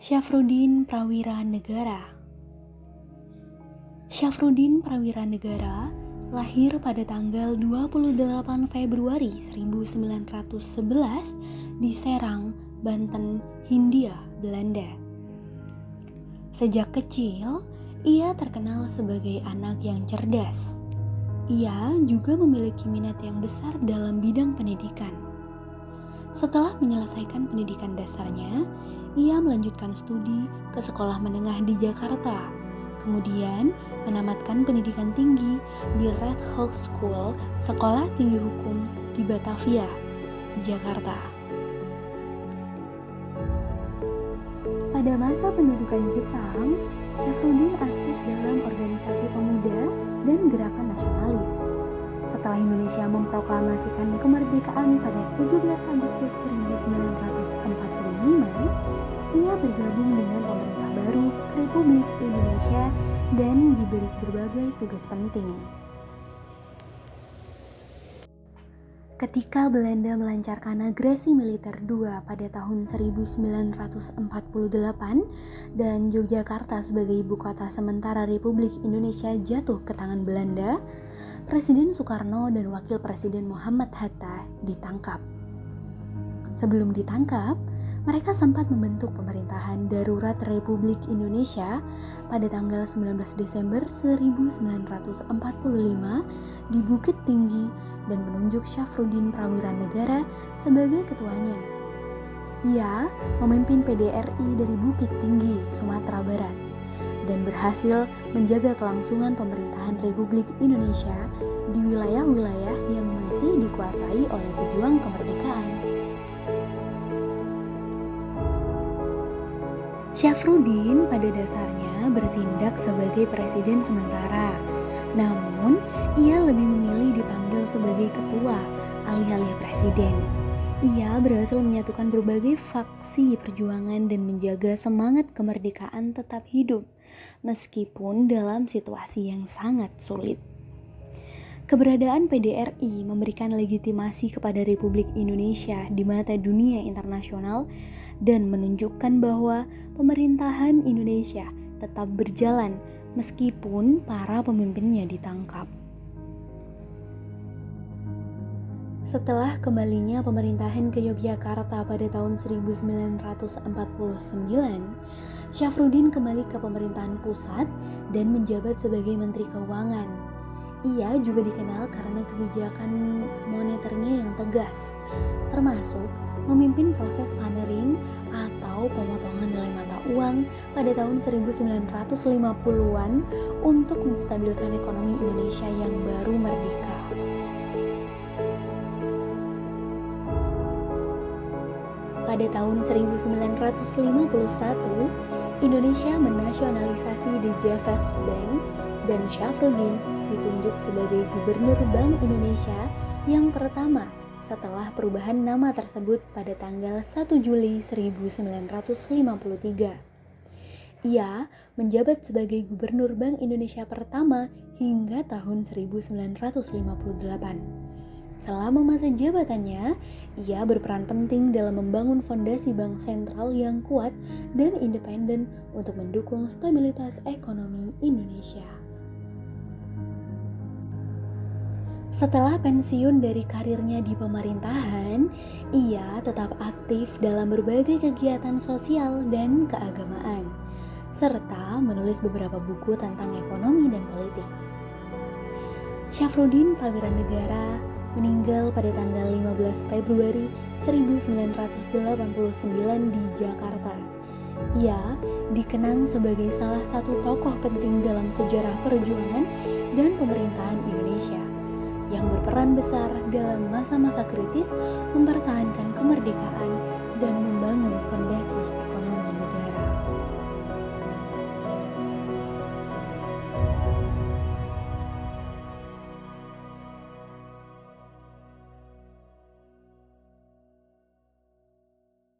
Syafruddin Prawira Negara. Syafruddin Prawira Negara lahir pada tanggal 28 Februari 1911 di Serang, Banten, Hindia, Belanda. Sejak kecil, ia terkenal sebagai anak yang cerdas. Ia juga memiliki minat yang besar dalam bidang pendidikan. Setelah menyelesaikan pendidikan dasarnya, ia melanjutkan studi ke sekolah menengah di Jakarta. Kemudian menamatkan pendidikan tinggi di Red Hook School, Sekolah Tinggi Hukum di Batavia, Jakarta. Pada masa pendudukan Jepang, Syafruddin aktif dalam organisasi pemuda dan gerakan nasionalis. Setelah Indonesia memproklamasikan kemerdekaan pada 17 Agustus 1945, ia bergabung dengan pemerintah baru Republik Indonesia dan diberi berbagai tugas penting. Ketika Belanda melancarkan agresi militer II pada tahun 1948 dan Yogyakarta sebagai ibu kota sementara Republik Indonesia jatuh ke tangan Belanda, Presiden Soekarno dan Wakil Presiden Muhammad Hatta ditangkap. Sebelum ditangkap, mereka sempat membentuk pemerintahan darurat Republik Indonesia pada tanggal 19 Desember 1945 di Bukit Tinggi dan menunjuk Syafruddin Prawira Negara sebagai ketuanya. Ia memimpin PDRI dari Bukit Tinggi, Sumatera Barat, dan berhasil menjaga kelangsungan pemerintahan Republik Indonesia di wilayah-wilayah yang masih dikuasai oleh pejuang kemerdekaan. Syafruddin pada dasarnya bertindak sebagai presiden sementara, namun ia lebih memilih dipanggil sebagai ketua, alih-alih presiden. Ia berhasil menyatukan berbagai faksi perjuangan dan menjaga semangat kemerdekaan tetap hidup, meskipun dalam situasi yang sangat sulit. Keberadaan PDRI memberikan legitimasi kepada Republik Indonesia di mata dunia internasional dan menunjukkan bahwa pemerintahan Indonesia tetap berjalan meskipun para pemimpinnya ditangkap. Setelah kembalinya pemerintahan ke Yogyakarta pada tahun 1949, Syafruddin kembali ke pemerintahan pusat dan menjabat sebagai Menteri Keuangan. Ia juga dikenal karena kebijakan moneternya yang tegas, termasuk memimpin proses sunering atau pemotongan nilai mata uang pada tahun 1950-an untuk menstabilkan ekonomi Indonesia yang baru merdeka. Pada tahun 1951, Indonesia menasionalisasi The Javas Bank dan Syafruddin ditunjuk sebagai Gubernur Bank Indonesia yang pertama setelah perubahan nama tersebut pada tanggal 1 Juli 1953. Ia menjabat sebagai Gubernur Bank Indonesia pertama hingga tahun 1958. Selama masa jabatannya, ia berperan penting dalam membangun fondasi bank sentral yang kuat dan independen untuk mendukung stabilitas ekonomi Indonesia. Setelah pensiun dari karirnya di pemerintahan, ia tetap aktif dalam berbagai kegiatan sosial dan keagamaan, serta menulis beberapa buku tentang ekonomi dan politik. Syafruddin Prawira Negara meninggal pada tanggal 15 Februari 1989 di Jakarta. Ia dikenang sebagai salah satu tokoh penting dalam sejarah perjuangan dan pemerintahan Indonesia yang berperan besar dalam masa-masa kritis mempertahankan kemerdekaan dan membangun fondasi